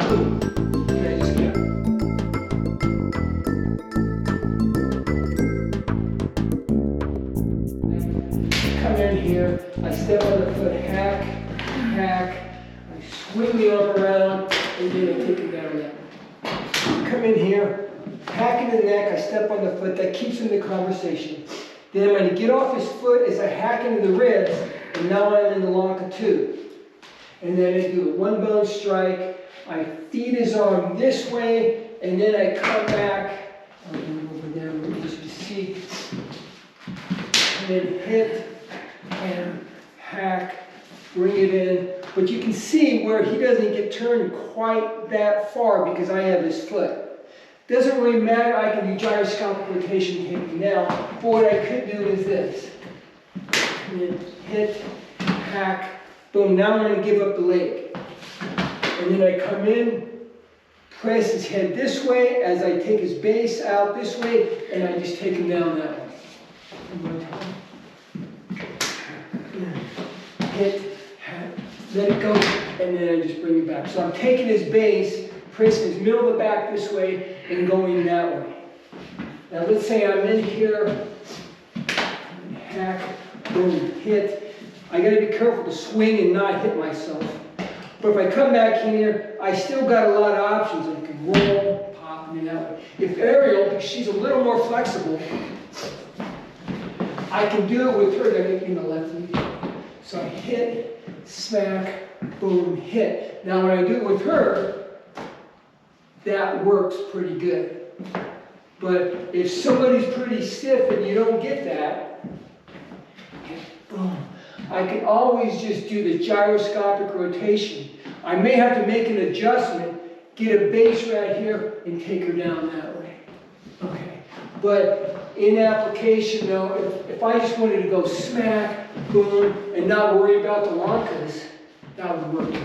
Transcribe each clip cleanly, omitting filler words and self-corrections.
boom. And I just get up. Come in here, I step on the foot, hack, hack, I swing the arm around, and then I take it down now. Come in here, hack in the neck, I step on the foot, that keeps in the conversation. Then I'm going to get off his foot as I hack into the ribs, and now I'm in the lock two. And then I do a one bone strike, I feed his arm this way, and then I come back, I'll move over there, just to see, and then hit, and hack, bring it in. But you can see where he doesn't get turned quite that far because I have his foot. Doesn't really matter, I can do gyroscopic rotation taking now, but what I could do is this. And then hit, hack, boom, now I'm going to give up the leg. And then I come in, press his head this way as I take his base out this way, and I just take him down that way. One more time. Hit, hack, let it go, and then I just bring it back. So I'm taking his base, pressing his middle of the back this way, and going that way. Now let's say I'm in here, hack, boom, hit. I gotta be careful to swing and not hit myself. But if I come back in here, I still got a lot of options. I can roll, pop, and that way. If Ariel, because she's a little more flexible, I can do it with her, they're making the left knee. So I hit, smack, boom, hit. Now when I do it with her, that works pretty good. But if somebody's pretty stiff and you don't get that, boom, I can always just do the gyroscopic rotation. I may have to make an adjustment, get a base right here, and take her down that way. Okay. But in application though, if I just wanted to go smack, boom, and not worry about the lankas, that would work.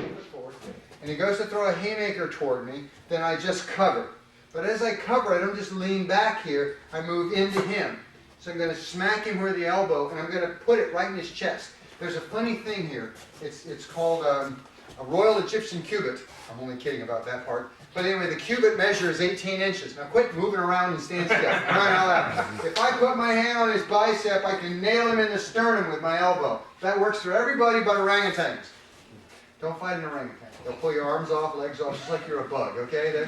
And he goes to throw a haymaker toward me, then I just cover. But as I cover, I don't just lean back here, I move into him. So I'm going to smack him where the elbow, and I'm going to put it right in his chest. There's a funny thing here. It's called a Royal Egyptian cubit. I'm only kidding about that part. But anyway, the cubit measure is 18 inches. Now quit moving around and stand still. If I put my hand on his bicep, I can nail him in the sternum with my elbow. That works for everybody but orangutans. Don't fight an orangutan. They'll pull your arms off, legs off, just like you're a bug, okay?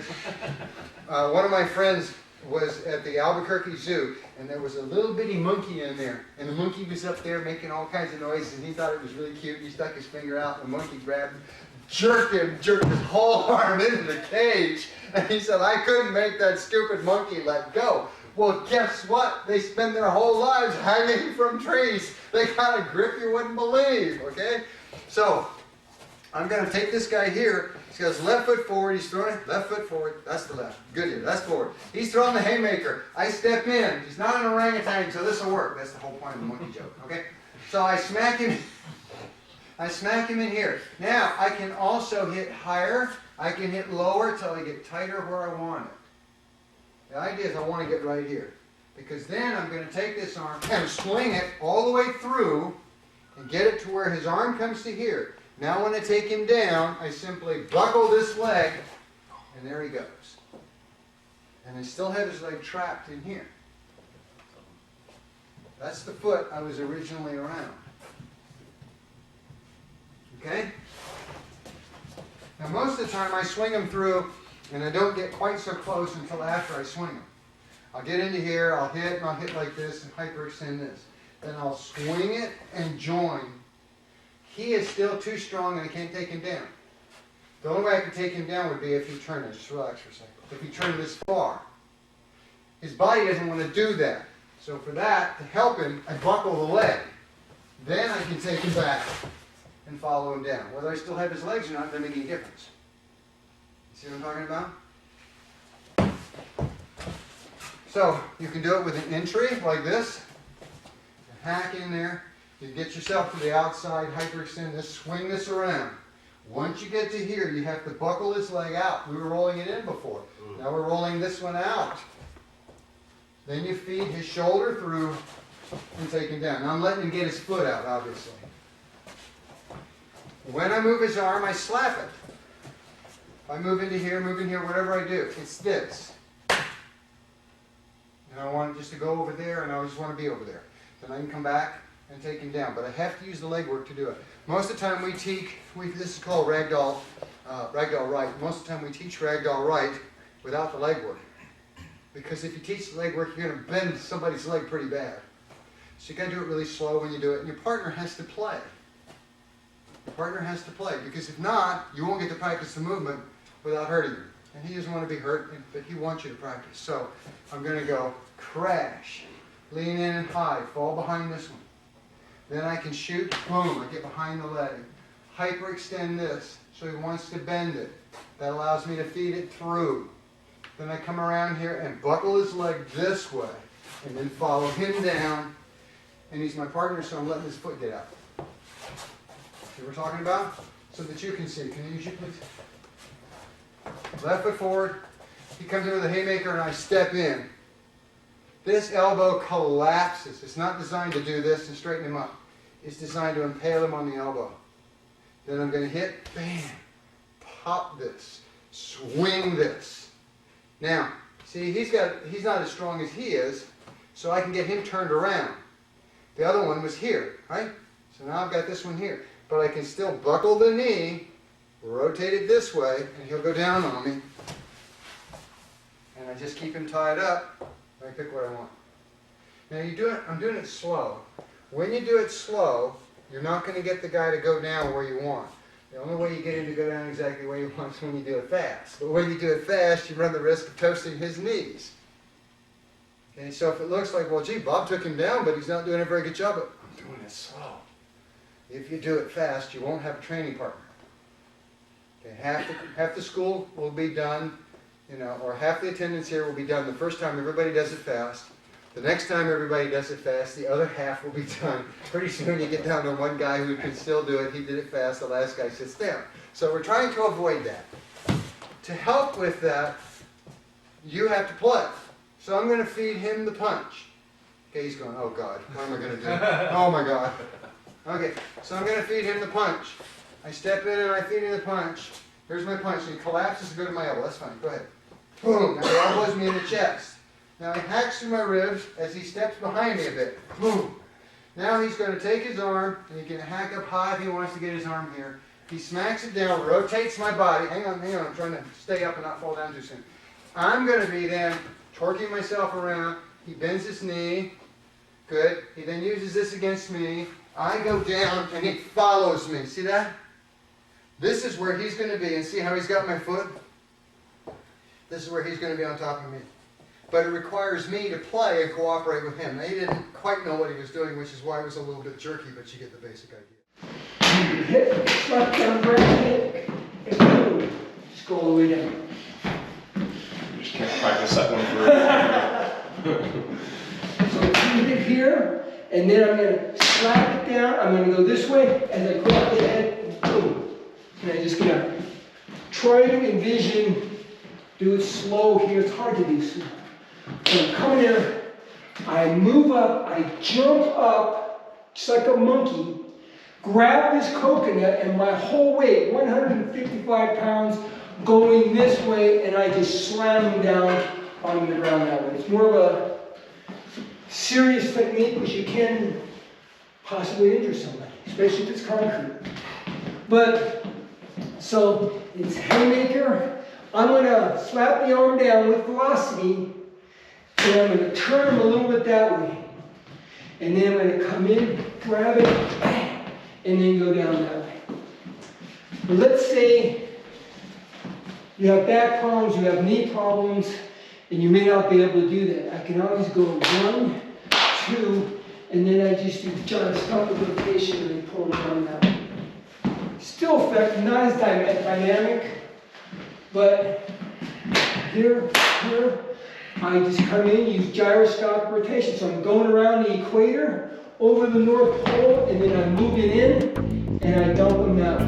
One of my friends was at the Albuquerque Zoo, and there was a little bitty monkey in there. And the monkey was up there making all kinds of noises, and he thought it was really cute. He stuck his finger out, and the monkey grabbed him, jerked his whole arm into the cage. And he said, I couldn't make that stupid monkey let go. Well, guess what? They spend their whole lives hanging from trees. They got a grip you wouldn't believe, okay? So, I'm going to take this guy here. He's got his left foot forward. He's throwing it. Left foot forward. That's the left. Good here. That's forward. He's throwing the haymaker. I step in. He's not an orangutan, so this will work. That's the whole point of the monkey joke. Okay? So I smack him. I smack him in here. Now, I can also hit higher. I can hit lower till I get tighter where I want it. The idea is I want to get right here. Because then I'm going to take this arm and swing it all the way through and get it to where his arm comes to here. Now when I take him down, I simply buckle this leg, and there he goes. And I still have his leg trapped in here. That's the foot I was originally around. Okay? Now most of the time I swing him through, and I don't get quite so close until after I swing him. I'll get into here, I'll hit, and I'll hit like this, and hyperextend this. Then I'll swing it and join. He is still too strong and I can't take him down. The only way I could take him down would be if he turned it. Just relax for a second. If he turned this far. His body doesn't want to do that. So for that, to help him, I buckle the leg. Then I can take him back and follow him down. Whether I still have his legs or not doesn't make any difference. You see what I'm talking about? So you can do it with an entry like this. Hack in there. You get yourself to the outside, hyperextend this, swing this around. Once you get to here, you have to buckle this leg out. We were rolling it in before. Now we're rolling this one out. Then you feed his shoulder through and take him down. Now I'm letting him get his foot out, obviously. When I move his arm, I slap it. If I move into here, whatever I do, it's this. And I want it just to go over there, and I just want to be over there. Then I can come back and take him down. But I have to use the leg work to do it. Most of the time we teach, this is called ragdoll right. Most of the time we teach ragdoll right without the leg work. Because if you teach the leg work, you're going to bend somebody's leg pretty bad. So you got to do it really slow when you do it. And your partner has to play. Your partner has to play. Because if not, you won't get to practice the movement without hurting him. And he doesn't want to be hurt, but he wants you to practice. So I'm going to go crash, lean in and hide, fall behind this one. Then I can shoot, boom, I get behind the leg. Hyperextend this, so he wants to bend it. That allows me to feed it through. Then I come around here and buckle his leg this way, and then follow him down. And he's my partner, so I'm letting his foot get out. See what we're talking about? So that you can see. Can you use your please? Left foot forward. He comes in with a haymaker, and I step in. This elbow collapses. It's not designed to do this and straighten him up. It's designed to impale him on the elbow. Then I'm going to hit, bam, pop this, swing this. Now, see, he's not as strong as he is, so I can get him turned around. The other one was here, right? So now I've got this one here. But I can still buckle the knee, rotate it this way, and he'll go down on me. And I just keep him tied up. I pick what I want. Now I'm doing it slow. When you do it slow, you're not going to get the guy to go down where you want. The only way you get him to go down exactly where you want is when you do it fast. But when you do it fast, you run the risk of toasting his knees. Okay, so if it looks like, well, gee, Bob took him down, but he's not doing a very good job, I'm doing it slow. If you do it fast, you won't have a training partner. Okay, half the school will be done, or half the attendance here will be done the first time everybody does it fast. The next time everybody does it fast, the other half will be done. Pretty soon you get down to one guy who can still do it. He did it fast. The last guy sits down. So we're trying to avoid that. To help with that, you have to play. So I'm going to feed him the punch. Okay, he's going, oh God, what am I going to do? Oh my God. Okay, so I'm going to feed him the punch. I step in and I feed him the punch. Here's my punch. And he collapses to go to my elbow. That's fine. Go ahead. Boom. Now he elbows me in the chest. Now he hacks through my ribs as he steps behind me a bit. Boom. Now he's going to take his arm, and he can hack up high if he wants to get his arm here. He smacks it down, rotates my body. Hang on. I'm trying to stay up and not fall down too soon. I'm going to be then torquing myself around. He bends his knee. Good. He then uses this against me. I go down, and he follows me. See that? This is where he's going to be. And see how he's got my foot? This is where he's going to be on top of me. But it requires me to play and cooperate with him. Now, he didn't quite know what he was doing, which is why it was a little bit jerky, but you get the basic idea. Hit, slap down, grab it, and boom. Just go all the way down. You just can't practice that one through. So keep it here, and then I'm going to slap it down. I'm going to go this way as I go up the head, and boom. And I'm just going to try to envision, do it slow here. It's hard to do slow. So I'm coming in, I move up, I jump up, just like a monkey, grab this coconut, and my whole weight, 155 pounds, going this way, and I just slam him down on the ground that way. It's more of a serious technique, because you can possibly injure somebody, especially if it's concrete. But, so, it's haymaker. I'm going to slap the arm down with velocity, and I'm going to turn him a little bit that way. And then I'm going to come in, grab it, bam, and then go down that way. But let's say you have back problems, you have knee problems, and you may not be able to do that. I can always go 1, 2, and then I just do gyroscopic rotation and then pull it down that way. Still effective, not as dynamic, but here, I just come in, use gyroscopic rotation. So I'm going around the equator, over the North Pole, and then I'm moving in, and I dump them out.